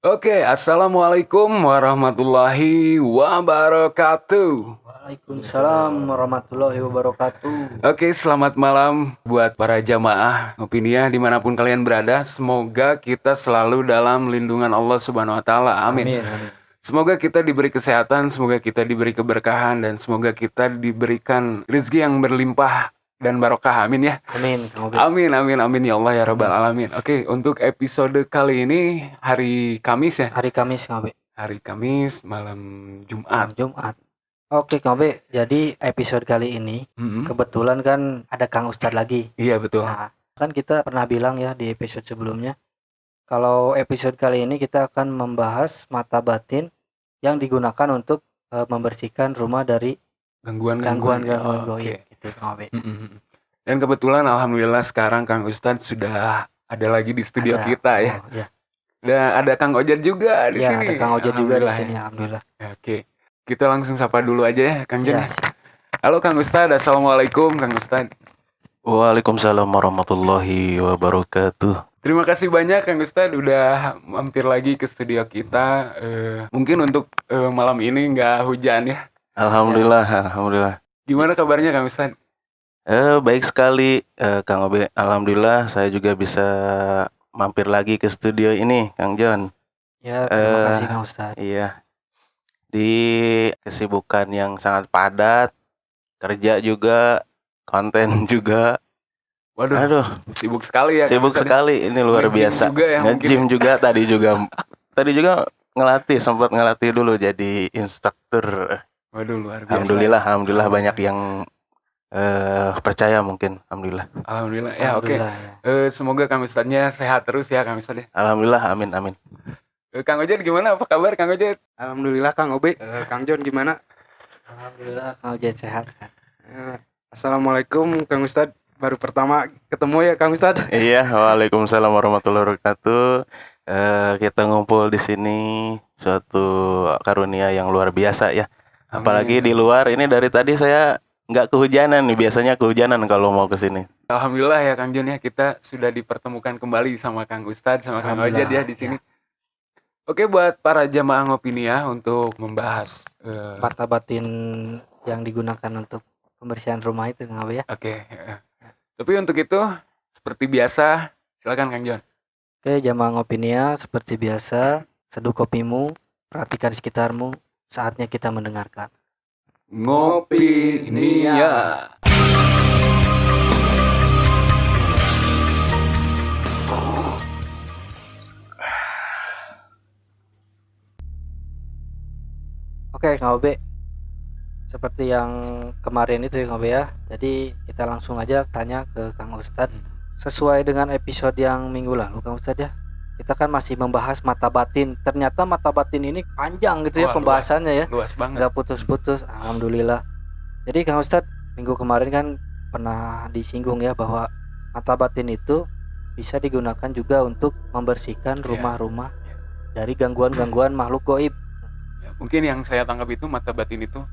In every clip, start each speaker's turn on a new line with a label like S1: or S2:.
S1: Oke, assalamualaikum warahmatullahi wabarakatuh.
S2: Waalaikumsalam warahmatullahi wabarakatuh.
S1: Oke, selamat malam buat para jamaah Ngopinia dimanapun kalian berada. Semoga kita selalu dalam lindungan Allah Subhanahu Wa Taala. Amin.
S2: Amin.
S1: Semoga kita diberi kesehatan, semoga kita diberi keberkahan, dan semoga kita diberikan rezeki yang berlimpah dan barokah. Amin ya.
S2: Amin. Kang Obe.
S1: Amin, amin, amin ya Allah ya Rabbal Alamin. Oke, untuk episode kali ini hari Kamis ya.
S2: Hari Kamis Kang Obe.
S1: Hari Kamis malam Jumat.
S2: Jumat. Oke Kang Obe, jadi episode kali ini kebetulan kan ada Kang Ustadz lagi.
S1: Iya betul.
S2: Nah, kan kita pernah bilang ya di episode sebelumnya, kalau episode kali ini kita akan membahas mata batin yang digunakan untuk membersihkan rumah dari gangguan goib gitu Kang Obe.
S1: Dan kebetulan alhamdulillah sekarang Kang Ustadz sudah ada lagi di studio kita ya.
S2: Oh, iya.
S1: Dan ada Kang Ojat juga di sini.
S2: Ada Kang Ojat juga di
S1: Alhamdulillah
S2: sini,
S1: ya.
S2: alhamdulillah.
S1: Oke. Kita langsung sapa dulu aja ya Kang Jon.
S2: Ya,
S1: Halo Kang Ustadz, assalamualaikum Kang Ustadz.
S3: Waalaikumsalam warahmatullahi wabarakatuh.
S1: Terima kasih banyak Kang Ustadz udah mampir lagi ke studio kita. Mungkin untuk malam ini nggak hujan ya.
S3: Alhamdulillah, alhamdulillah.
S1: Gimana kabarnya Kang Ustadz?
S3: Baik sekali, Kang Obe. Alhamdulillah saya juga bisa mampir lagi ke studio ini, Kang Jon.
S2: Ya, terima kasih Kang Ustadz.
S3: Iya. Di kesibukan yang sangat padat, kerja juga, konten juga.
S1: Waduh,
S3: Aduh,
S1: sibuk sekali ya.
S3: sibuk sekali. Ini luar
S1: Nge-gym
S3: biasa.
S1: juga ya,
S3: Nge-gym
S1: mungkin.
S3: juga tadi juga sempat ngelatih dulu jadi instruktur.
S1: Waduh, luar biasa.
S3: Alhamdulillah banyak yang percaya mungkin. Alhamdulillah.
S1: Ya, oke. Semoga Kang Ustadznya sehat terus ya Kang Ustadz ya.
S3: Alhamdulillah, amin.
S1: Kang Ojat gimana? Apa kabar Kang Ojat?
S4: Alhamdulillah Kang Obe. Kang Jon gimana?
S2: Alhamdulillah Kang Ojat sehat.
S4: Assalamualaikum Kang Ustadz. Baru pertama ketemu ya Kang Ustadz.
S3: Iya, waalaikumsalam warahmatullahi wabarakatuh. Kita ngumpul di sini suatu karunia yang luar biasa ya. Apalagi di luar ini dari tadi saya nggak kehujanan nih. Biasanya kehujanan kalau mau ke sini.
S1: Alhamdulillah ya Kang Jon ya, kita sudah dipertemukan kembali sama Kang Ustadz sama Kang Ojat ya di sini. Oke, buat para jamaah Ngopinia untuk membahas
S2: mata batin yang digunakan untuk pembersihan rumah itu Kang Obe ya.
S1: Oke. Tapi untuk itu seperti biasa, silakan Kang Jon.
S2: Oke, jamaah Ngopinia, seperti biasa, seduh kopimu, perhatikan sekitarmu, saatnya kita mendengarkan.
S1: Ngopinia.
S2: Oke, Kang Obe. Seperti yang kemarin itu ya Kang Obe ya. Jadi kita langsung aja tanya ke Kang Ustadz. Sesuai dengan episode yang minggu lalu Kang Ustadz ya. Kita kan masih membahas mata batin. Ternyata mata batin ini panjang gitu ya pembahasannya ya.
S1: Luas banget.
S2: Nggak putus-putus. Alhamdulillah. Jadi Kang Ustadz, minggu kemarin kan pernah disinggung ya bahwa mata batin itu bisa digunakan juga untuk membersihkan rumah-rumah dari gangguan-gangguan makhluk gaib.
S1: Ya, mungkin yang saya tangkap itu mata batin itu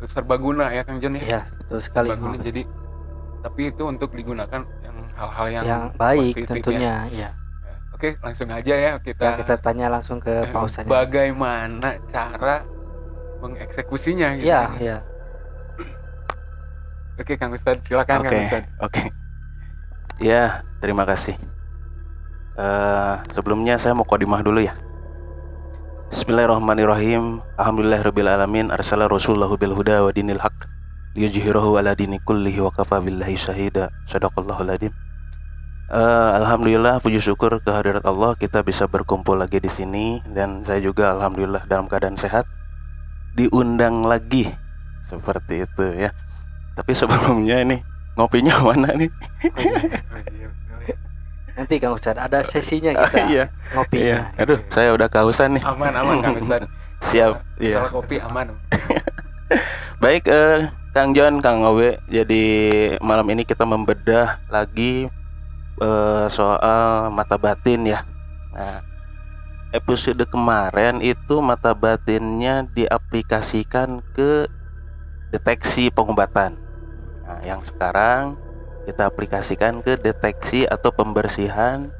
S1: serbaguna ya Kang Jon ya.
S2: Iya, betul sekali.
S1: Serbaguna, jadi tapi itu untuk digunakan yang hal-hal yang
S2: baik
S1: positif,
S2: tentunya ya.
S1: Oke, langsung aja ya kita
S2: tanya langsung ke Pak Ustadz.
S1: Bagaimana cara mengeksekusinya gitu.
S2: Iya.
S1: Oke, Kang Ustadz, silakan Kang Ustadz.
S3: Oke. Ya, terima kasih. Sebelumnya saya mau qadimah dulu ya. Bismillahirrahmanirrahim. Alhamdulillahirabbil alamin, arsala rasulahu bil huda wa dinil haq liyuzhirahu ala dini kullihi wa kafa billahi syahida. Shadaqallahul adzim. Alhamdulillah, puji syukur kehadirat Allah kita bisa berkumpul lagi di sini, dan saya juga alhamdulillah dalam keadaan sehat. Diundang lagi seperti itu ya. Tapi sebelumnya ini ngopinya mana nih?
S2: Nanti Kang Ustadz ada sesinya kita.
S3: Iya.
S2: Ngopinya.
S3: Iya. Aduh, saya udah kehausan nih.
S1: Aman Kang Ustadz.
S3: Siap.
S1: Iya. Salah kopi aman.
S3: Baik, Kang Jon, Kang Obe. Jadi malam ini kita membedah lagi soal mata batin ya. Nah, episode kemarin itu mata batinnya diaplikasikan ke deteksi pengobatan. Nah, yang sekarang kita aplikasikan ke deteksi atau pembersihan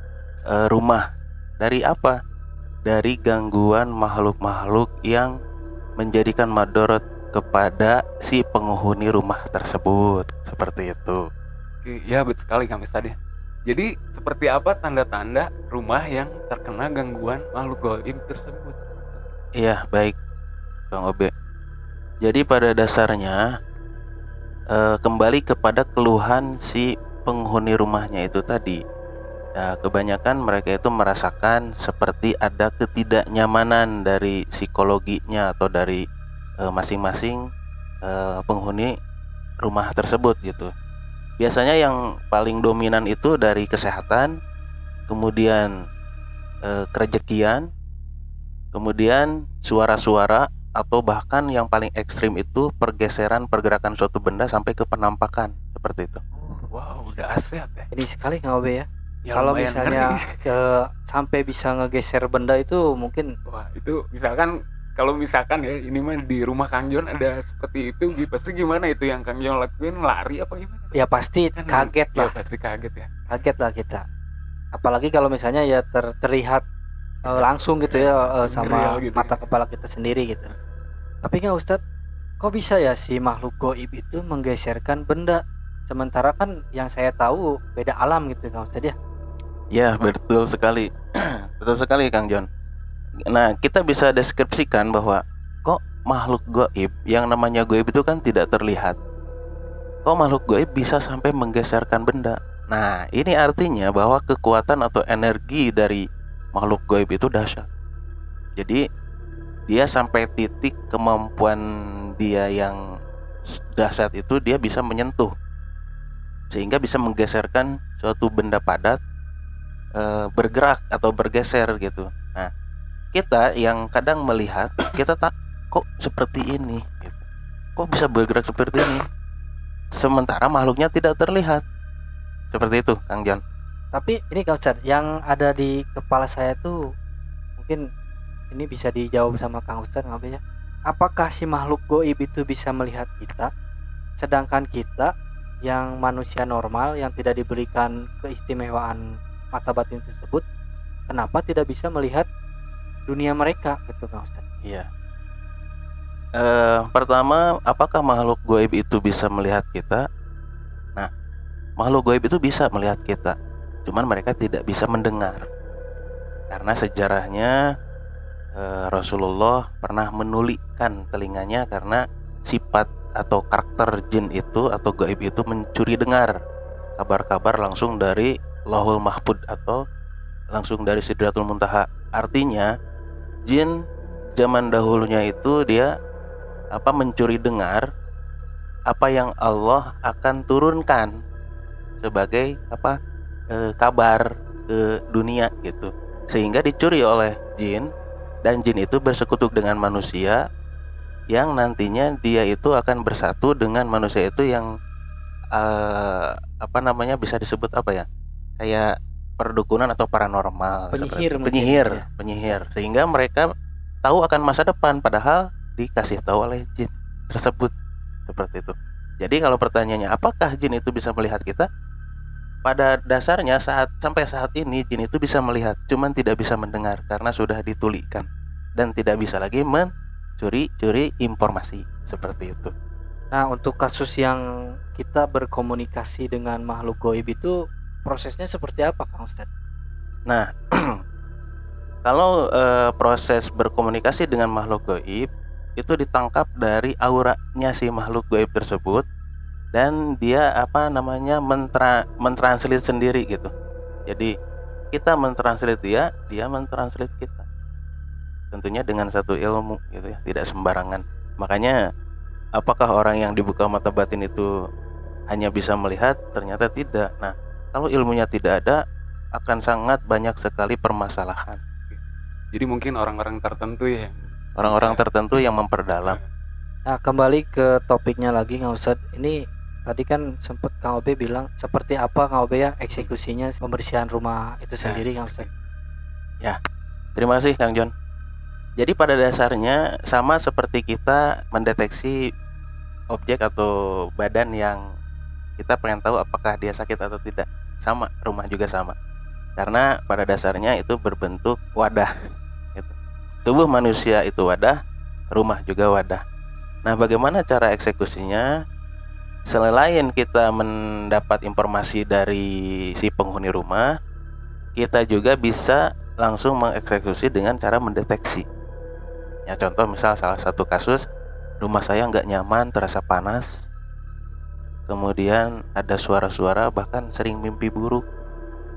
S3: rumah. Dari apa? dari gangguan makhluk-makhluk yang menjadikan madorot kepada si penghuni rumah tersebut. Seperti itu.
S1: Oke, ya betul sekali Kang Ustadz ya. Jadi seperti apa tanda-tanda rumah yang terkena gangguan makhluk gaib tersebut?
S3: Iya, baik Kang Obe. Jadi pada dasarnya kembali kepada keluhan si penghuni rumahnya itu tadi. Nah, kebanyakan mereka itu merasakan seperti ada ketidaknyamanan dari psikologinya atau dari masing-masing penghuni rumah tersebut gitu. Biasanya yang paling dominan itu dari kesehatan, kemudian kerejekian, kemudian suara-suara, atau bahkan yang paling ekstrim itu pergeseran pergerakan suatu benda sampai ke penampakan, seperti itu.
S1: Wow, udah aset ya.
S2: Ini sekali nggak Obe ya.
S1: Ya,
S2: Kalau
S1: lumayan
S2: misalnya
S1: ngeri.
S2: sampai bisa ngegeser benda itu mungkin
S1: Wah, itu misalkan kalau misalkan ya ini mah di rumah Kang Jon ada seperti itu, pasti gimana itu yang Kang Jon lakuin, lari apa gimana?
S2: ya pasti
S1: Kan
S2: kaget
S1: ya,
S2: lah.
S1: pasti kaget ya.
S2: Kaget lah kita. Apalagi kalau misalnya ya terlihat langsung gitu ya
S1: Langsung
S2: sama
S1: real gitu
S2: mata
S1: ya.
S2: kepala kita sendiri gitu. Tapi kan Ustadz, kok bisa ya si makhluk goib itu menggeserkan benda? Sementara kan yang saya tahu beda alam gitu kan Ustadz ya.
S3: Ya, betul sekali. Betul sekali Kang Jon. Nah, kita bisa deskripsikan bahwa kok makhluk goib, yang namanya goib itu kan tidak terlihat. Kok makhluk goib bisa sampai menggeserkan benda? Nah, ini artinya bahwa kekuatan atau energi dari makhluk goib itu dahsyat. Jadi dia sampai titik kemampuan dia yang dahsyat itu, dia bisa menyentuh sehingga bisa menggeserkan suatu benda padat bergerak atau bergeser gitu. Nah, kita yang kadang melihat, kita tak kok seperti ini gitu. Kok bisa bergerak seperti ini sementara makhluknya tidak terlihat. Seperti itu Kang Jon.
S2: Tapi ini Kang Ustadz, yang ada di kepala saya tuh mungkin ini bisa dijawab sama Kang Ustadz nggak ya? Apakah si makhluk goib itu bisa melihat kita, sedangkan kita yang manusia normal yang tidak diberikan keistimewaan mata batin tersebut, kenapa tidak bisa melihat dunia mereka gitu Kang Ustadz?
S3: Iya. Pertama, apakah makhluk goib itu bisa melihat kita? Nah, makhluk goib itu bisa melihat kita, cuman mereka tidak bisa mendengar. Karena sejarahnya Rasulullah pernah menulikkan telinganya karena sifat atau karakter jin itu atau gaib itu mencuri dengar kabar-kabar langsung dari Lauhul Mahfud atau langsung dari Sidratul Muntaha. Artinya jin zaman dahulunya itu dia mencuri dengar apa yang Allah akan turunkan sebagai kabar ke dunia gitu, sehingga dicuri oleh jin. Dan jin itu bersekutu dengan manusia yang nantinya dia itu akan bersatu dengan manusia itu yang bisa disebut kayak perdukunan atau paranormal, penyihir, sehingga mereka tahu akan masa depan padahal dikasih tahu oleh jin tersebut. Seperti itu. Jadi kalau pertanyaannya apakah jin itu bisa melihat kita? Pada dasarnya sampai saat ini jin itu bisa melihat, cuman tidak bisa mendengar karena sudah ditulikkan dan tidak bisa lagi mencuri informasi seperti itu.
S2: Nah, untuk kasus yang kita berkomunikasi dengan makhluk goib itu prosesnya seperti apa Kang Ustadz?
S3: Nah, kalau proses berkomunikasi dengan makhluk goib itu ditangkap dari auranya si makhluk goib tersebut. Dan dia mentranslate sendiri gitu. Jadi kita mentranslate dia mentranslate kita. Tentunya dengan satu ilmu gitu ya, tidak sembarangan. Makanya apakah orang yang dibuka mata batin itu hanya bisa melihat? Ternyata tidak. Nah, kalau ilmunya tidak ada, akan sangat banyak sekali permasalahan.
S1: Jadi mungkin orang-orang tertentu ya.
S3: Orang-orang tertentu yang memperdalam.
S2: Nah, kembali ke topiknya lagi Kang Ustadz. Ini tadi kan sempat Kang Obe bilang seperti apa Kang Obe ya eksekusinya pembersihan rumah itu sendiri Kang Ustadz.
S3: Ya, terima kasih Kang Jon. Jadi pada dasarnya sama seperti kita mendeteksi objek atau badan yang kita pengen tahu apakah dia sakit atau tidak. Sama, rumah juga sama. Karena pada dasarnya itu berbentuk wadah tubuh manusia itu wadah, rumah juga wadah. Nah, bagaimana cara eksekusinya? Selain kita mendapat informasi dari si penghuni rumah, kita juga bisa langsung mengeksekusi dengan cara mendeteksi. Ya, contoh misal salah satu kasus, rumah saya nggak nyaman, terasa panas, kemudian ada suara-suara, bahkan sering mimpi buruk.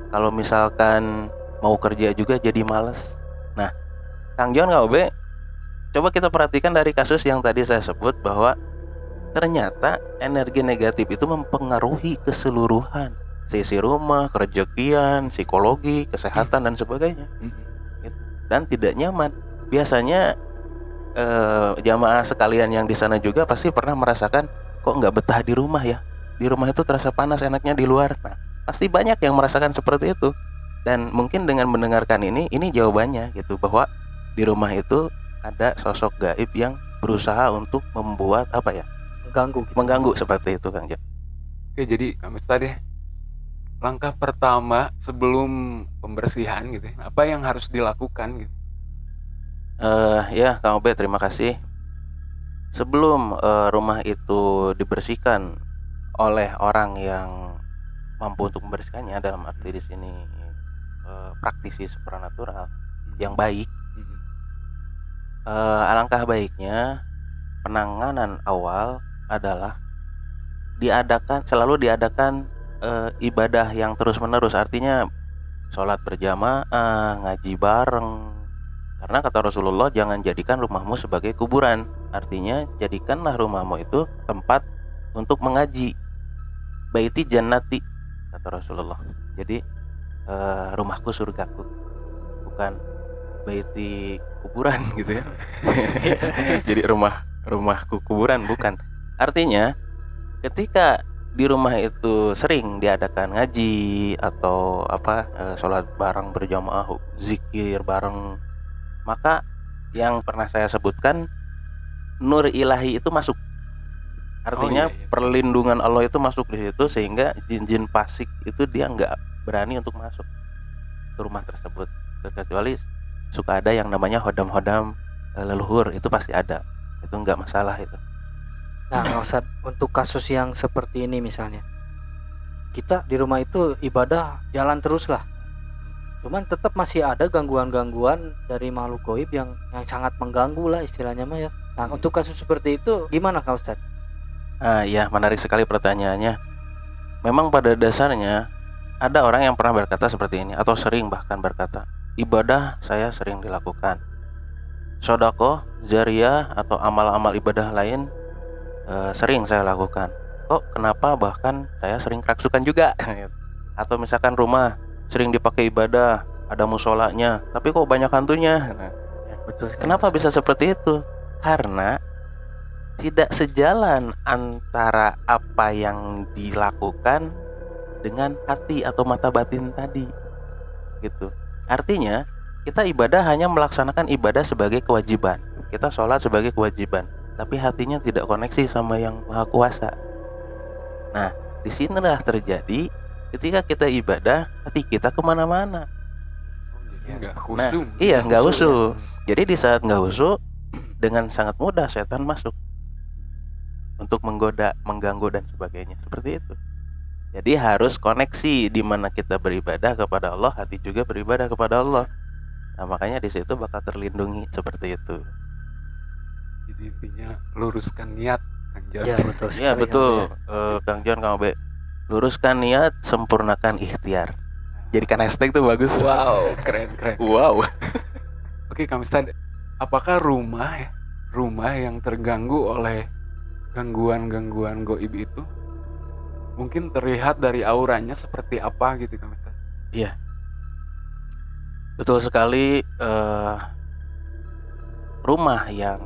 S3: Kalau misalkan mau kerja juga jadi males. Nah, Kang John, Kang Obe, coba kita perhatikan dari kasus yang tadi saya sebut bahwa ternyata energi negatif itu mempengaruhi keseluruhan sisi rumah, kerejekian, psikologi, kesehatan dan sebagainya. Dan tidak nyaman. Biasanya jamaah sekalian yang di sana juga pasti pernah merasakan kok nggak betah di rumah ya. Di rumah itu terasa panas, enaknya di luar. Nah, pasti banyak yang merasakan seperti itu. Dan mungkin dengan mendengarkan ini jawabannya gitu, bahwa di rumah itu ada sosok gaib yang berusaha untuk membuat apa ya? Mengganggu seperti itu, Kang John.
S1: Oke, jadi Kang Ustadz ya, langkah pertama sebelum pembersihan gitu ya, apa yang harus dilakukan gitu?
S3: Ya, Kang Obe, terima kasih. Sebelum rumah itu dibersihkan oleh orang yang mampu untuk membersihkannya, dalam arti di sini praktisi supranatural yang baik, alangkah baiknya penanganan awal adalah selalu diadakan ibadah yang terus-menerus, artinya sholat berjamaah, ngaji bareng. Karena kata Rasulullah, jangan jadikan rumahmu sebagai kuburan. Artinya jadikanlah rumahmu itu tempat untuk mengaji. Baiti jannati, kata Rasulullah. Jadi rumahku surgaku, bukan baiti kuburan gitu ya. Jadi rumahku kuburan, bukan. Artinya ketika di rumah itu sering diadakan ngaji atau sholat bareng berjamaah, zikir bareng, maka yang pernah saya sebutkan, nur ilahi itu masuk. Artinya perlindungan Allah itu masuk di situ, sehingga jin-jin fasik itu dia nggak berani untuk masuk ke rumah tersebut. Kecuali suka ada yang namanya hodam-hodam leluhur, itu pasti ada. Itu nggak masalah itu.
S2: Nah, Ustadz, untuk kasus yang seperti ini misalnya, kita di rumah itu ibadah jalan terus lah, cuman tetap masih ada gangguan-gangguan dari makhluk gaib yang sangat mengganggu lah istilahnya mah ya. Nah, untuk kasus seperti itu gimana Kang Ustadz?
S3: Ya, menarik sekali pertanyaannya. Memang pada dasarnya ada orang yang pernah berkata seperti ini, atau sering bahkan berkata, ibadah saya sering dilakukan, sedekah jariyah atau amal-amal ibadah lain sering saya lakukan. Kok kenapa bahkan saya sering kerasukan juga? Atau misalkan rumah sering dipakai ibadah, ada musolanya, tapi kok banyak hantunya. Nah,
S2: betul.
S3: Kenapa bisa seperti itu? Karena tidak sejalan antara apa yang dilakukan dengan hati atau mata batin tadi, gitu. Artinya kita ibadah hanya melaksanakan ibadah sebagai kewajiban, kita sholat sebagai kewajiban, tapi hatinya tidak koneksi sama yang Maha Kuasa. Nah, disinilah terjadi ketika kita ibadah, hati kita kemana-mana.
S1: Nggak khusyuk.
S3: Nah, iya, nggak khusyuk. Jadi di saat nggak khusyuk, dengan sangat mudah setan masuk untuk menggoda, mengganggu dan sebagainya. Seperti itu. Jadi harus koneksi di mana kita beribadah kepada Allah, hati juga beribadah kepada Allah. Nah, makanya di situ bakal terlindungi seperti itu.
S1: Jadi intinya luruskan niat, Kang John.
S2: Ya, betul.
S3: Iya, betul. Kang John, Kang Obe. Luruskan niat, sempurnakan ikhtiar. Jadikan hashtag tuh bagus.
S1: Wow, keren.
S3: Wow.
S1: Oke, Kang Ustadz, apakah rumah yang terganggu oleh gangguan-gangguan gaib itu mungkin terlihat dari auranya seperti apa gitu, Kang Ustadz?
S3: Iya. Betul sekali. Rumah yang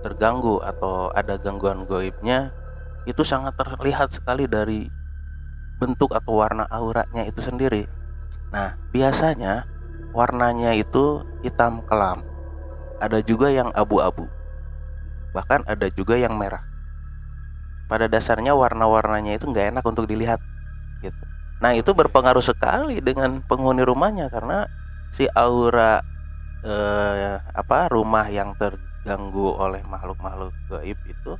S3: terganggu atau ada gangguan gaibnya itu sangat terlihat sekali dari bentuk atau warna auranya itu sendiri. Nah, biasanya warnanya itu hitam kelam. Ada juga yang abu-abu. Bahkan ada juga yang merah. Pada dasarnya warna-warnanya itu nggak enak untuk dilihat, gitu. Nah, itu berpengaruh sekali dengan penghuni rumahnya, karena si aura rumah yang terganggu oleh makhluk-makhluk gaib itu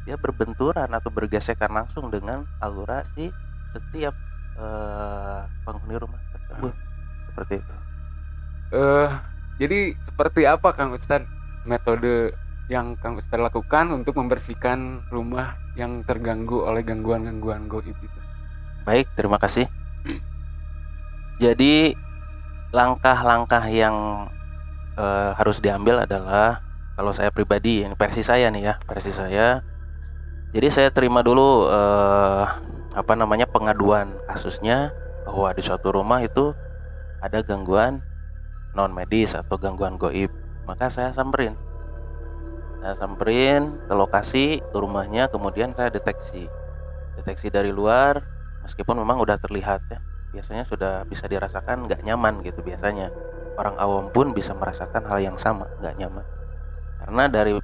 S3: dia berbenturan atau bergesekan langsung dengan aura si setiap penghuni rumah tersebut. Seperti itu.
S1: Jadi seperti apa Kang Ustadz metode yang Kang Ustadz lakukan untuk membersihkan rumah yang terganggu oleh gangguan-gangguan gaib itu?
S3: Baik, terima kasih. Jadi langkah-langkah yang harus diambil adalah, kalau saya pribadi, ini versi saya nih ya, versi saya. Jadi saya terima dulu pengaduan kasusnya bahwa di suatu rumah itu ada gangguan non medis atau gangguan gaib. Maka saya samperin ke lokasi, ke rumahnya, kemudian saya deteksi dari luar. Meskipun memang udah terlihat ya, biasanya sudah bisa dirasakan nggak nyaman gitu. Biasanya orang awam pun bisa merasakan hal yang sama, nggak nyaman, karena dari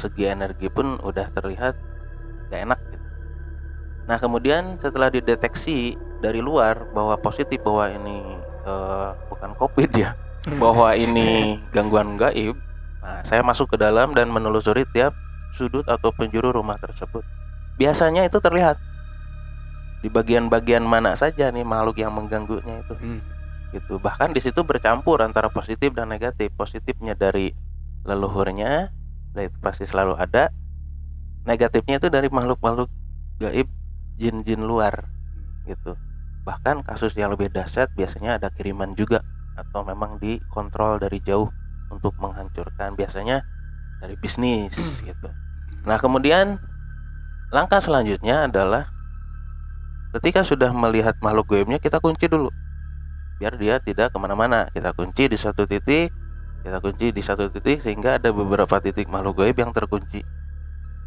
S3: segi energi pun udah terlihat nggak enak gitu. Nah kemudian setelah dideteksi dari luar bahwa positif, bahwa ini bukan COVID ya, bahwa ini gangguan gaib, nah, saya masuk ke dalam dan menelusuri tiap sudut atau penjuru rumah tersebut. Biasanya itu terlihat di bagian-bagian mana saja nih makhluk yang mengganggunya itu. Gitu. Bahkan di situ bercampur antara positif dan negatif. Positifnya dari leluhurnya, itu pasti selalu ada. Negatifnya itu dari makhluk-makhluk gaib, jin-jin luar gitu. Bahkan kasus yang lebih dahsyat biasanya ada kiriman juga, atau memang dikontrol dari jauh untuk menghancurkan, biasanya dari bisnis gitu. Nah kemudian langkah selanjutnya adalah ketika sudah melihat makhluk gaibnya, kita kunci dulu biar dia tidak kemana-mana. Kita kunci di satu titik, sehingga ada beberapa titik makhluk gaib yang terkunci.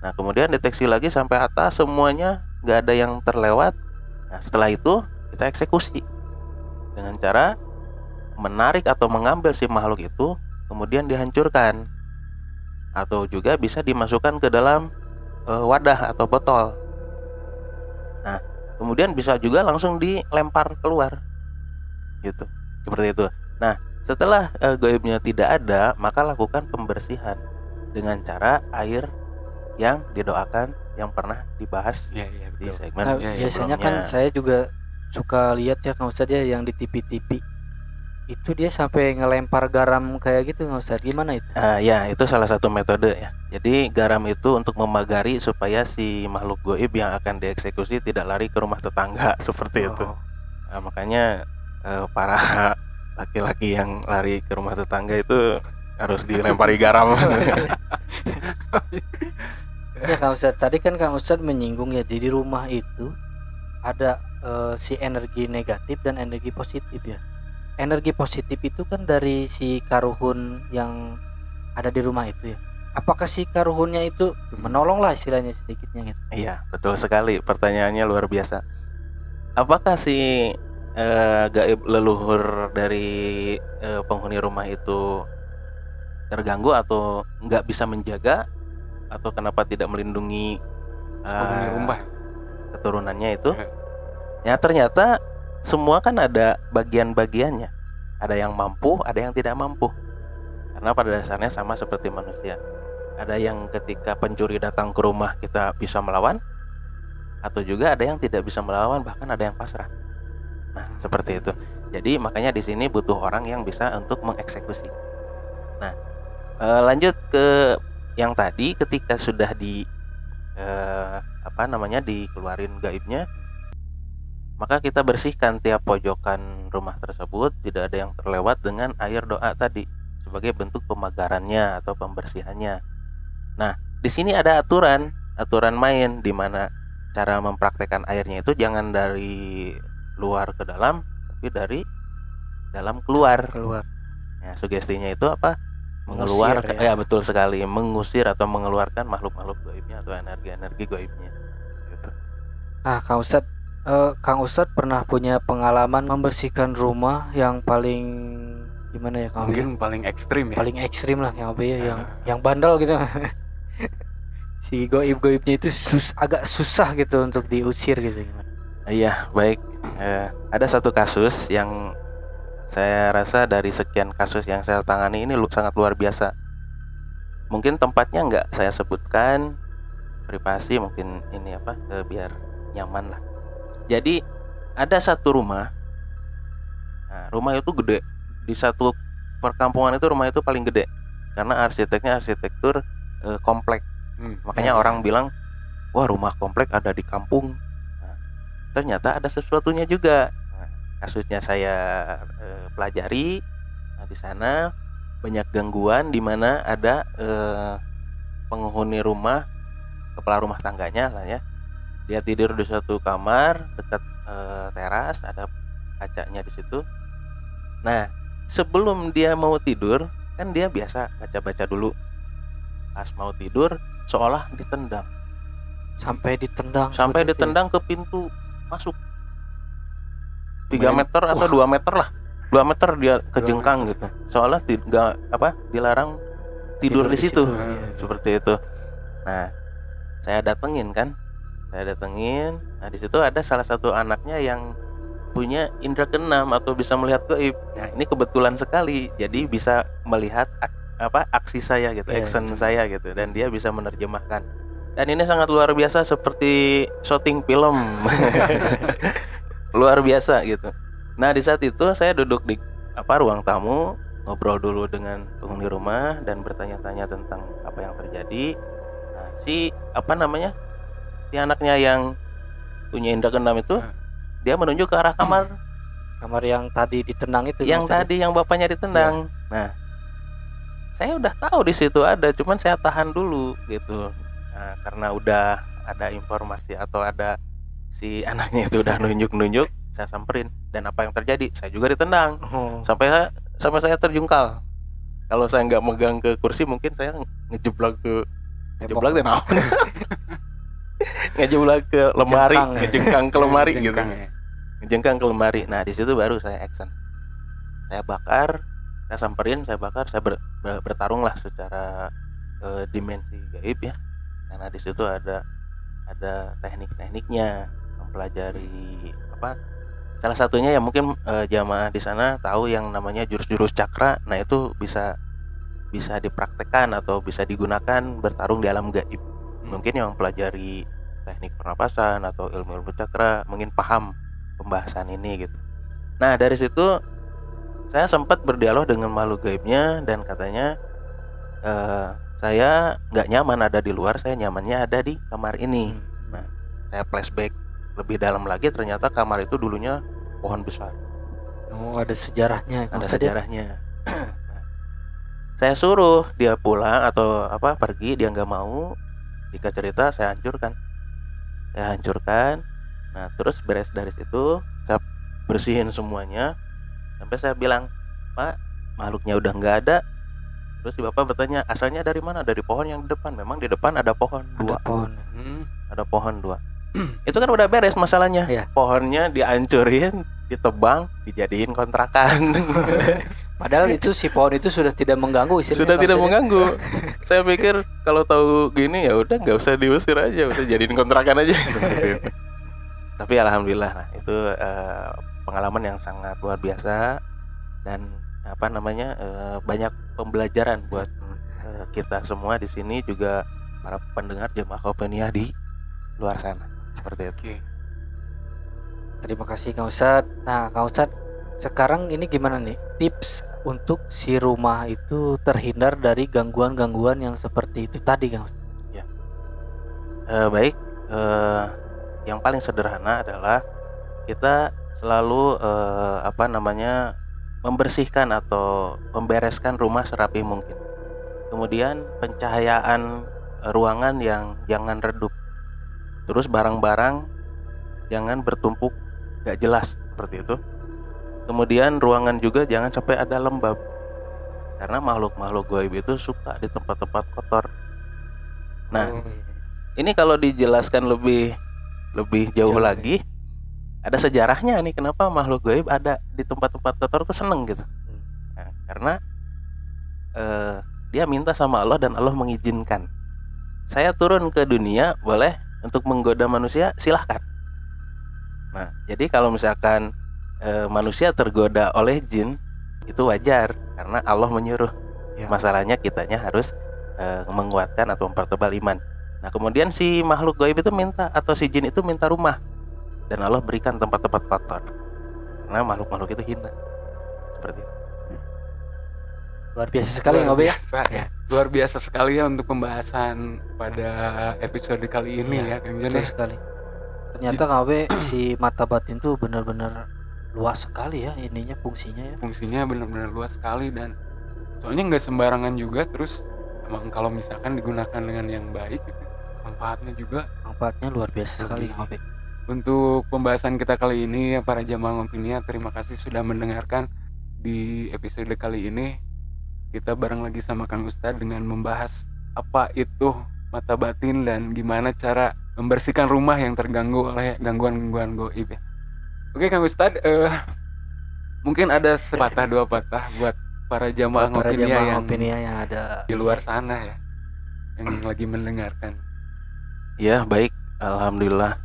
S3: Nah kemudian deteksi lagi sampai atas, semuanya nggak ada yang terlewat. Nah setelah itu kita eksekusi dengan cara menarik atau mengambil si makhluk itu, kemudian dihancurkan, atau juga bisa dimasukkan ke dalam wadah atau botol. Nah kemudian bisa juga langsung dilempar keluar gitu, seperti itu. Nah setelah gaibnya tidak ada, maka lakukan pembersihan dengan cara air yang didoakan yang pernah dibahas di segmen
S2: biasanya kan saya juga suka lihat ya Kang Ustadz ya, yang di TV-TV itu dia sampai ngelempar garam kayak gitu Kang Ustadz, gimana itu?
S3: Ya itu salah satu metode ya. Jadi garam itu untuk memagari supaya si makhluk gaib yang akan dieksekusi tidak lari ke rumah tetangga, seperti itu. Nah, makanya para laki-laki yang lari ke rumah tetangga itu harus dilempari garam.
S2: Ya Kang Ustadz, tadi kan Kang Ustadz menyinggung ya, di rumah itu ada si energi negatif dan energi positif ya. Energi positif itu kan dari si karuhun yang ada di rumah itu ya. Apakah si karuhunnya itu menolong lah istilahnya sedikitnya gitu?
S3: Iya, betul sekali. Pertanyaannya luar biasa. Apakah si gaib leluhur dari penghuni rumah itu terganggu atau nggak bisa menjaga, atau kenapa tidak melindungi
S1: penghuni rumah
S3: keturunannya itu? Ya ternyata semua kan ada bagian-bagiannya. Ada yang mampu, ada yang tidak mampu. Karena pada dasarnya sama seperti manusia. Ada yang ketika pencuri datang ke rumah kita bisa melawan, atau juga ada yang tidak bisa melawan, bahkan ada yang pasrah. Nah, seperti itu. Jadi makanya di sini butuh orang yang bisa untuk mengeksekusi. Nah, lanjut ke yang tadi, ketika sudah dikeluarin gaibnya, maka kita bersihkan tiap pojokan rumah tersebut, tidak ada yang terlewat dengan air doa tadi sebagai bentuk pemagarannya atau pembersihannya. Nah, di sini ada aturan main di mana cara mempraktekkan airnya itu jangan dari luar ke dalam, tapi dari dalam keluar. Ya, sugestinya itu apa? Mengeluarkan, ya betul sekali, mengusir atau mengeluarkan makhluk-makhluk gaibnya atau energi-energi gaibnya. Gitu.
S2: Nah, Kang Ustadz pernah punya pengalaman membersihkan rumah yang paling gimana ya Kang?
S1: Mungkin paling ekstrim ya.
S2: Paling ekstrim lah Kang Obe ya, yang bandel gitu. Si gaib-gaibnya itu agak susah gitu untuk diusir gitu gimana?
S3: Iya, baik. Ada satu kasus yang Saya rasa dari sekian kasus yang saya tangani ini sangat luar biasa. Mungkin tempatnya nggak saya sebutkan, privasi mungkin ini biar nyaman lah. Jadi ada satu rumah. Nah, rumah itu gede. Di satu perkampungan itu rumah itu paling gede karena arsiteknya arsitektur komplek. Makanya orang bilang, wah rumah komplek ada di kampung. Nah, ternyata ada sesuatunya juga. Nah, kasusnya saya pelajari. Nah, di sana banyak gangguan di mana ada penghuni rumah, kepala rumah tangganya lah ya. Dia tidur di satu kamar dekat teras, ada kacanya di situ. Nah, sebelum dia mau tidur, kan dia biasa baca-baca dulu. Pas mau tidur, seolah ditendang.
S2: Sampai ditendang.
S3: Sampai
S2: seperti itu.
S3: ditendang ke pintu masuk. 3
S1: Lumayan.
S3: meter atau 2 meter lah. 2 meter dia kejengkang gitu. Seolah dilarang tidur di situ. Seperti itu. Nah, saya datengin kan. Nah, di situ ada salah satu anaknya yang punya indera keenam atau bisa melihat gaib. Nah, ini kebetulan sekali. Jadi bisa melihat aksi saya gitu, action saya gitu, dan dia bisa menerjemahkan. Dan ini sangat luar biasa seperti syuting film. Luar biasa gitu. Nah, di saat itu saya duduk di ruang tamu, ngobrol dulu dengan penghuni rumah dan bertanya-tanya tentang apa yang terjadi. Nah, si anaknya yang punya indera keenam itu dia menunjuk ke arah kamar
S2: yang tadi ditendang itu.
S3: yang tadi yang bapaknya ditendang. Nah, saya udah tahu di situ ada, cuman saya tahan dulu gitu. Nah, karena udah ada informasi atau ada si anaknya itu udah nunjuk, saya samperin. Dan apa yang terjadi? Saya juga ditendang. Sampai saya terjungkal. Kalau saya nggak megang ke kursi, mungkin saya ngejeblak dan apa? Ngejeblak ke lemari, ngejengkang ke lemari gitu. Ngejengkang ke lemari. Nah, di situ baru saya action. Saya bakar, saya samperin, saya bertarung lah secara dimensi gaib ya. Karena di situ ada teknik-tekniknya, mempelajari salah satunya ya mungkin jamaah di sana tahu yang namanya jurus-jurus cakra. Nah, itu bisa dipraktekkan atau bisa digunakan bertarung di alam gaib. Mungkin yang mempelajari teknik pernapasan atau ilmu cakra mungkin paham pembahasan ini gitu. Nah, dari situ saya sempat berdialog dengan makhluk gaibnya dan katanya saya nggak nyaman ada di luar, saya nyamannya ada di kamar ini. Nah, saya flashback lebih dalam lagi, ternyata kamar itu dulunya pohon besar.
S2: Oh, ada sejarahnya.
S3: Ada sejarahnya. Nah, saya suruh dia pulang atau pergi, dia nggak mau. Jika cerita saya hancurkan. Nah, terus beres dari situ saya bersihin semuanya sampai saya bilang, Pak, makhluknya udah nggak ada. Terus si bapak bertanya, asalnya dari mana? Dari pohon yang di depan. Memang di depan ada pohon dua. Ada pohon dua. Itu kan udah beres masalahnya. Pohonnya dihancurin, ditebang, dijadiin kontrakan.
S2: Padahal itu si pohon itu sudah tidak mengganggu.
S3: Sudah tidak mengganggu. Saya pikir kalau tahu gini ya udah nggak usah diusir aja, udah jadiin kontrakan aja seperti itu. Tapi alhamdulillah lah, itu pengalaman yang sangat luar biasa dan banyak pembelajaran buat kita semua di sini, juga para pendengar jemaah Kopenia di luar sana. Seperti itu.
S2: Terima kasih Kang Ustadz. Nah, Kang Ustadz, sekarang ini gimana nih tips untuk si rumah itu terhindar dari gangguan-gangguan yang seperti itu tadi, Kang?
S3: Ya. Baik. Yang paling sederhana adalah kita selalu membersihkan atau membereskan rumah serapi mungkin. Kemudian pencahayaan ruangan yang jangan redup. Terus barang-barang jangan bertumpuk gak jelas seperti itu. Kemudian ruangan juga jangan sampai ada lembab, karena makhluk-makhluk gaib itu suka di tempat-tempat kotor. Nah, ini kalau dijelaskan lebih jauh lagi, ada sejarahnya nih kenapa makhluk gaib ada di tempat-tempat kotor tuh seneng gitu. Nah, karena dia minta sama Allah dan Allah mengizinkan. Saya turun ke dunia boleh untuk menggoda manusia, silahkan. Nah, jadi kalau misalkan manusia tergoda oleh jin itu wajar karena Allah menyuruh.
S2: Ya.
S3: Masalahnya kitanya harus menguatkan atau mempertebal iman. Nah kemudian si makhluk gaib itu minta, atau si jin itu minta rumah, dan Allah berikan tempat-tempat kotor karena makhluk-makhluk itu hina. Seperti itu.
S2: Luar biasa sekali Kang Obe ya.
S1: biasa, ya. Luar biasa sekali ya untuk pembahasan pada episode kali ini
S2: Iya,
S1: ya Kang Jon
S2: Betul
S1: ya.
S2: sekali. Ternyata Kang Obe si mata batin tuh benar-benar luas sekali ya ininya, fungsinya ya.
S1: Fungsinya benar-benar luas sekali, dan soalnya nggak sembarangan juga. Terus emang kalau misalkan digunakan dengan yang baik gitu, manfaatnya juga.
S2: Manfaatnya luar biasa sekali Kang Obe.
S1: Untuk pembahasan kita kali ini ya para jamaah Ngopinia, terima kasih sudah mendengarkan. Di episode kali ini kita bareng lagi sama Kang Ustadz dengan membahas apa itu mata batin dan gimana cara membersihkan rumah yang terganggu oleh gangguan-gangguan gaib ya. Oke Kang Ustadz, mungkin ada sepatah dua patah buat para jamaah
S2: Para
S1: Ngopinia
S2: jamaah
S1: yang
S2: Ngopinia yang ada
S1: di luar sana ya, yang lagi mendengarkan.
S3: Ya baik, alhamdulillah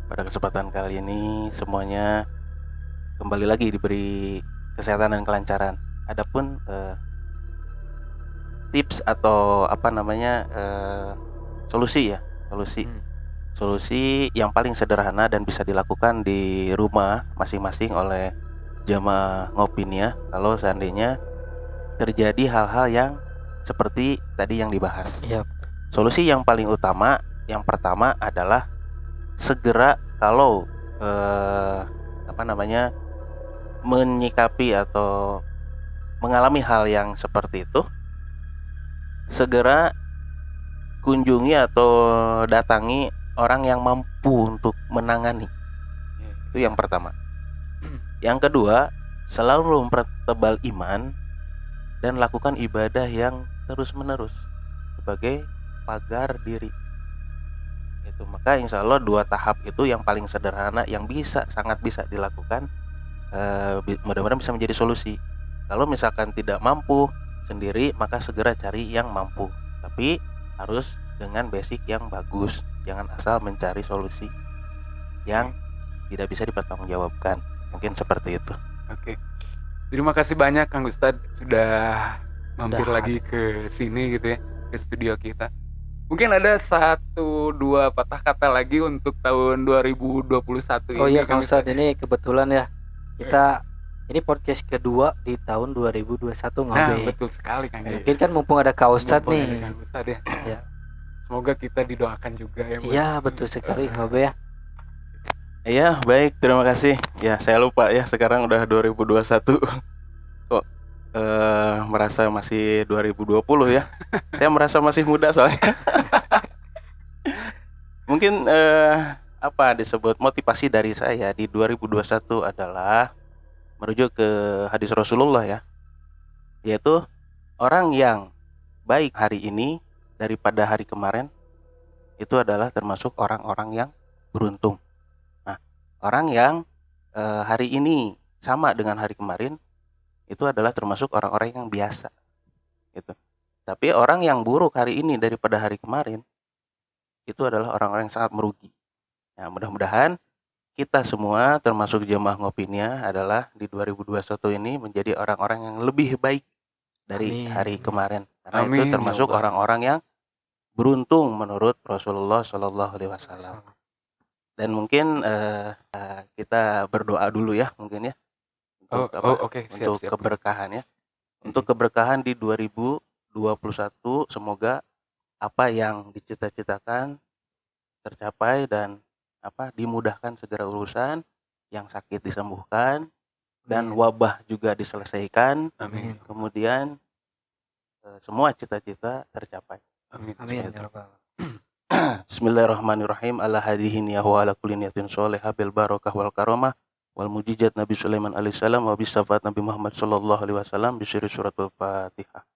S3: pada kesempatan kali ini semuanya kembali lagi diberi kesehatan dan kelancaran. Adapun tips atau solusi yang paling sederhana dan bisa dilakukan di rumah masing-masing oleh jamaah Ngopinia kalau seandainya terjadi hal-hal yang seperti tadi yang dibahas.
S2: Iya.
S3: Solusi yang paling utama, yang pertama adalah segera kalau menyikapi atau mengalami hal yang seperti itu, segera kunjungi atau datangi orang yang mampu untuk menangani. Itu yang pertama. Yang kedua, selalu mempertebal iman dan lakukan ibadah yang terus-menerus sebagai pagar diri. Itu maka insya Allah 2 tahap itu yang paling sederhana yang sangat bisa dilakukan. Mudah-mudahan bisa menjadi solusi. Kalau misalkan tidak mampu sendiri, maka segera cari yang mampu. Tapi harus dengan basic yang bagus. Jangan asal mencari solusi yang tidak bisa dipertanggungjawabkan. Mungkin seperti itu.
S1: Oke. Terima kasih banyak Kang Ustadz sudah mampir lagi ke sini gitu ya, ke studio kita. Mungkin ada 1-2 patah kata lagi untuk tahun 2021 ini.
S2: Oh iya Kang Ustadz, ini kebetulan ya. Kita ini podcast kedua di tahun 2021 Ngobe.
S1: Nah, betul sekali Kang.
S2: Mungkin kan mumpung ada Kang Ustadz
S1: Mumpung
S2: nih.
S1: ada Kang Ustadz ya.
S2: Ya.
S1: Semoga kita didoakan juga ya.
S2: Iya, betul sekali Ngobe ya.
S3: Iya, baik, terima kasih. Ya, saya lupa ya, sekarang udah 2021. Kok merasa masih 2020 ya? Saya merasa masih muda soalnya. Mungkin disebut motivasi dari saya di 2021 adalah merujuk ke hadis Rasulullah ya. Yaitu orang yang baik hari ini daripada hari kemarin itu adalah termasuk orang-orang yang beruntung. Orang yang hari ini sama dengan hari kemarin itu adalah termasuk orang-orang yang biasa gitu. Tapi orang yang buruk hari ini daripada hari kemarin itu adalah orang-orang yang sangat merugi. Nah, mudah-mudahan kita semua termasuk jamaah Ngopinia adalah di 2021 ini menjadi orang-orang yang lebih baik dari hari kemarin. Karena itu termasuk orang-orang yang beruntung menurut Rasulullah Shallallahu Alaihi Wasallam. Dan mungkin kita berdoa dulu ya mungkin ya untuk keberkahan ya. Untuk keberkahan di 2021 semoga apa yang dicita-citakan tercapai dan dimudahkan segala urusan, yang sakit disembuhkan dan wabah juga diselesaikan.
S1: Amin.
S3: Kemudian semua cita-cita tercapai.
S1: Amin.
S2: Amin.
S3: Bismillahirrahmanirrahim. Ala hadihin ya wa ala kulli niyatin sholihah bil barakah wal karamah wal mujizat Nabi Sulaiman alaihissalam wa bisafat Nabi Muhammad sallallahu alaihi wasallam bi sirri suratul Fatihah.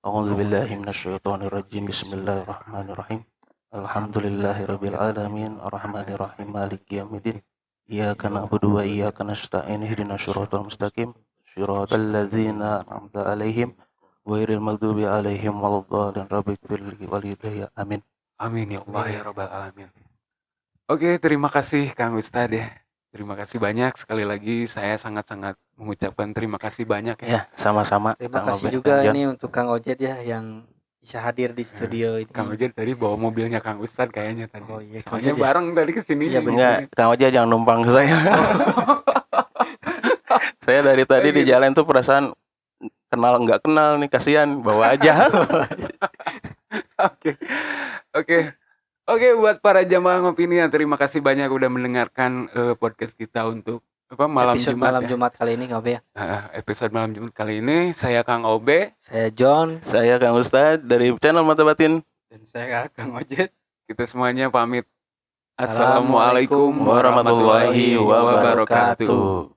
S3: A'udzu billahi minasyaitonir rajim. Bismillahirrahmanirrahim. Alhamdulillahirabbil alamin arrahmanir rahim maliki yaumiddin. Iyyaka na'budu wa iyyaka nasta'in ihdinas siratal mustaqim siratal ladzina an'amta 'alaihim ghairil maghdubi 'alaihim waladdallin rabbighfirli walidayya. Amin.
S1: Amin ya Allah ya Rabbal Alamin. Oke, terima kasih Kang Ustadz ya Terima kasih banyak sekali lagi, saya sangat-sangat mengucapkan terima kasih banyak ya.
S3: Ya, sama-sama.
S2: Terima
S3: Kang
S2: kasih
S3: Obed,
S2: juga
S3: Kang Jon.
S2: ini untuk Kang Ojed ya yang bisa hadir di studio ini.
S1: Kang Ojed tadi bawa mobilnya Kang Ustad kayaknya tadi.
S2: Oh iya, Kang
S1: Soalnya
S2: Ojed ya?
S1: bareng tadi kesini.
S2: Iya, bener.
S3: Enggak, Kang Ojed yang numpang ke saya. Saya dari tadi di jalan tuh perasaan kenal nggak kenal nih, kasihan, bawa aja.
S1: Oke, buat para jamaah Ngopinia, terima kasih banyak udah mendengarkan podcast kita untuk malam
S2: Episode
S1: Jumat
S2: malam
S1: ya.
S2: Jumat kali ini Kang Obe ya.
S1: Episode malam Jumat kali ini saya Kang Obe.
S2: Saya John.
S3: Saya Kang Ustad dari channel Mata Batin.
S4: Dan saya Kang Ojed.
S1: Kita semuanya pamit.
S2: Assalamualaikum
S1: Assalamualaikum warahmatullahi wabarakatuh.